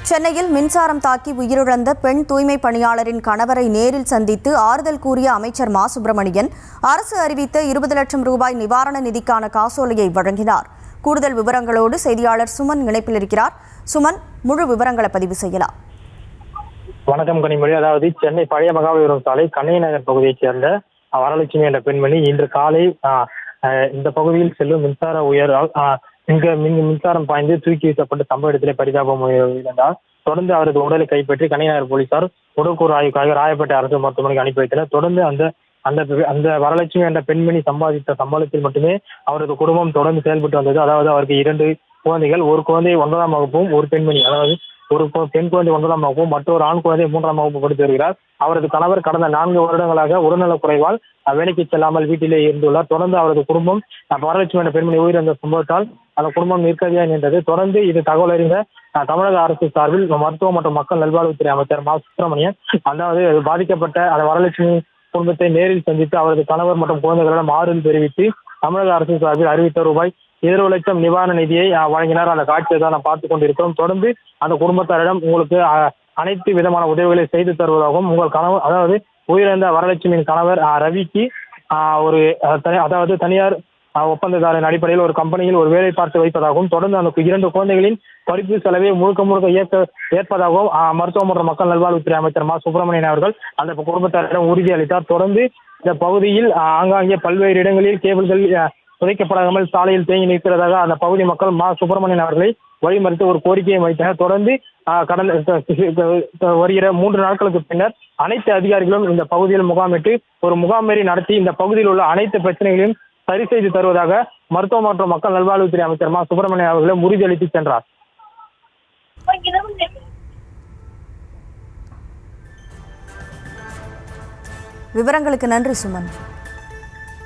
சென்னையில் மின்சாரம் தாக்கி உயிரிழந்த பெண் தூய்மை பணியாளரின் கணவரை நேரில் சந்தித்து ஆறுதல் கூறிய அமைச்சர் மா சுப்பிரமணியன் அரசு அறிவித்த 20 லட்சம் ரூபாய் நிவாரண நிதிக்கான காசோலையை வழங்கினார். கூடுதல் விவரங்களோடு செய்தியாளர் சுமன் இணைப்பில் இருக்கிறார். சுமன், முழு விவரங்களை பதிவு செய்யலாம். வணக்கம் கனிமொழி. அதாவது சென்னை பழைய மகாபலிபுரம் சாலை கண்ணகி நகர் பகுதியைச் சேர்ந்த வரலட்சுமி என்ற பெண்மணி இன்று காலை இந்த பகுதியில் செல்லும் மின்சார உயரால் மின்சாரம் பாய்ந்து தூக்கி வீசப்பட்டு சம்பவ இடத்திலே பரிதாபம் இழந்தார். தொடர்ந்து அவரது உடலை கைப்பற்றி கண்ணகி நகர் போலீசார் உடற்கூறு ஆய்வுக்காக ராயப்பேட்டை அரசு மருத்துவமனைக்கு அனுப்பி வைத்தனர். தொடர்ந்து அந்த வரலட்சுமி என்ற பெண்மணி சம்பாதித்த சம்பளத்தில் மட்டுமே அவரது குடும்பம் தொடர்ந்து செயல்பட்டு வந்தது. அதாவது அவருக்கு 2 குழந்தைகள், ஒரு குழந்தை 9ஆம் வகுப்பும் ஒரு பெண்மணி, அதாவது ஒரு பெண் குழந்தை 9ஆம் வகுப்பும் மற்றொரு ஆண் குழந்தை 3ஆம் வகுப்பு படித்து வருகிறார். அவரது கணவர் கடந்த 4 வருடங்களாக உடல்நலக் குறைவால் வேலைக்கு செல்லாமல் வீட்டிலே இருந்துள்ளார். தொடர்ந்து அவரது குடும்பம் வரலட்சுமி என்ற பெண்மணி உயிரிழந்த சம்பவத்தால் அந்த குடும்பம் நிற்கதியாக நின்றது. தொடர்ந்து இது தகவல் அறிந்த தமிழக அரசு சார்பில் மருத்துவ மற்றும் மக்கள் நல்வாழ்வுத்துறை அமைச்சர் மா சுப்பிரமணியன், அதாவது பாதிக்கப்பட்ட அந்த வரலட்சுமி குடும்பத்தை நேரில் சந்தித்து அவரது கணவர் மற்றும் குழந்தைகளிடம் ஆறுதல் தெரிவித்து தமிழக அரசு சார்பில் அறிவித்த ரூபாய் 20 லட்சம் நிவாரண நிதியை வழங்கினார். அந்த காட்சியை தான் நாம் பார்த்துக் கொண்டிருக்கிறோம். தொடர்ந்து அந்த குடும்பத்தாரிடம் உங்களுக்கு அனைத்து விதமான உதவிகளை செய்து தருவதாகவும், உங்கள் கணவர், அதாவது உயிரிழந்த வரலட்சுமியின் கணவர் ரவிக்கு அதாவது தனியார் ஒப்பந்ததாரின் அடிப்படையில் ஒரு கம்பெனியில் ஒரு வேலை பார்த்து வைப்பதாகவும், தொடர்ந்து அந்த 2 குழந்தைகளின் படிப்பு செலவை முழுக்க ஏற்பதாகவும் மருத்துவ மற்றும் மக்கள் நல்வாழ்வுத்துறை அமைச்சர் மா சுப்பிரமணியன் அவர்கள் அந்த குடும்பத்தாரிடம் உறுதியளித்தார். தொடர்ந்து இந்த பகுதியில் ஆங்காங்கே பல்வேறு இடங்களில் கேபிள்கள் புதைக்கப்படாமல் சாலையில் தேங்கி நிற்கிறதாக அந்த பகுதி மக்கள் மா சுப்பிரமணியன் அவர்களை வழிமறித்து ஒரு கோரிக்கையை வைத்தனர். தொடர்ந்து வருகிற 3 நாட்களுக்கு பின்னர் அனைத்து அதிகாரிகளும் இந்த பகுதியில் முகாமிட்டு ஒரு முகாமேறி நடத்தி இந்த பகுதியில் உள்ள அனைத்து பிரச்சனைகளையும் சரி செய்து தருவதாக மருத்துவ மற்றும் மக்கள் நல்வாழ்வுத்துறை அமைச்சர் மா சுப்பிரமணியன் அவர்களை உறுதியளித்து சென்றார். விவரங்களுக்கு நன்றி சுமன்.